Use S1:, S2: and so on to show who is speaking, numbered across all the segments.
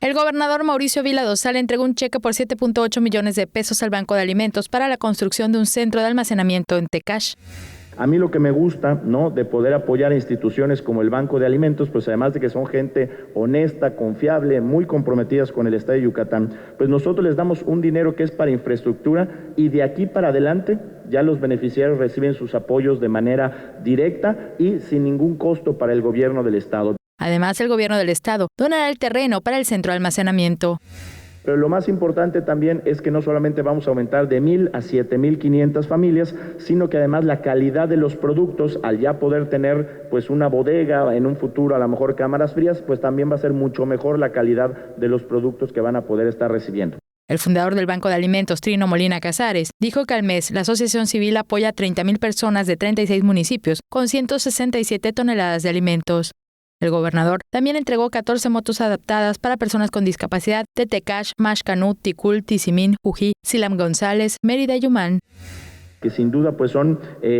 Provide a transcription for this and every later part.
S1: El gobernador Mauricio Vila Dosal entregó un cheque por 7.8 millones de pesos al Banco de Alimentos para la construcción de un centro de almacenamiento en Tecash.
S2: A mí lo que me gusta, ¿no?, de poder apoyar a instituciones como el Banco de Alimentos, pues además de que son gente honesta, confiable, muy comprometidas con el Estado de Yucatán, pues nosotros les damos un dinero que es para infraestructura y de aquí para adelante ya los beneficiarios reciben sus apoyos de manera directa y sin ningún costo para el gobierno del Estado.
S1: Además, el gobierno del Estado donará el terreno para el centro de almacenamiento.
S2: Pero lo más importante también es que no solamente vamos a aumentar de 1,000 a 7,500 familias, sino que además la calidad de los productos, al ya poder tener pues una bodega, en un futuro a lo mejor cámaras frías, pues también va a ser mucho mejor la calidad de los productos que van a poder estar recibiendo.
S1: El fundador del Banco de Alimentos, Trino Molina Casares, dijo que al mes la asociación civil apoya a 30,000 personas de 36 municipios con 167 toneladas de alimentos. El gobernador también entregó 14 motos adaptadas para personas con discapacidad de Tecash, Maxcanú, Ticul, Tizimín, Jují, Silam González, Mérida y Humán.
S2: Que sin duda pues son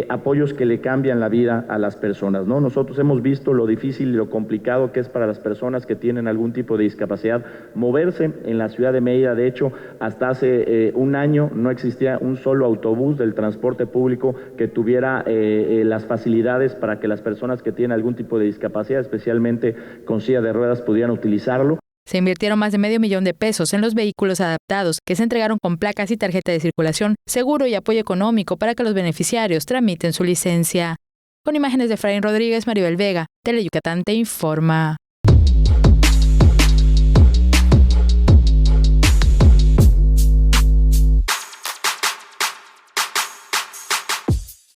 S2: apoyos que le cambian la vida a las personas, ¿no? Nosotros hemos visto lo difícil y lo complicado que es para las personas que tienen algún tipo de discapacidad moverse en la ciudad de Mérida. De hecho, hasta hace un año no existía un solo autobús del transporte público que tuviera las facilidades para que las personas que tienen algún tipo de discapacidad, especialmente con silla de ruedas, pudieran utilizarlo.
S1: Se invirtieron más de $500,000 de pesos en los vehículos adaptados que se entregaron con placas y tarjeta de circulación, seguro y apoyo económico para que los beneficiarios tramiten su licencia. Con imágenes de Efraín Rodríguez, Maribel Vega, Tele Yucatán te informa.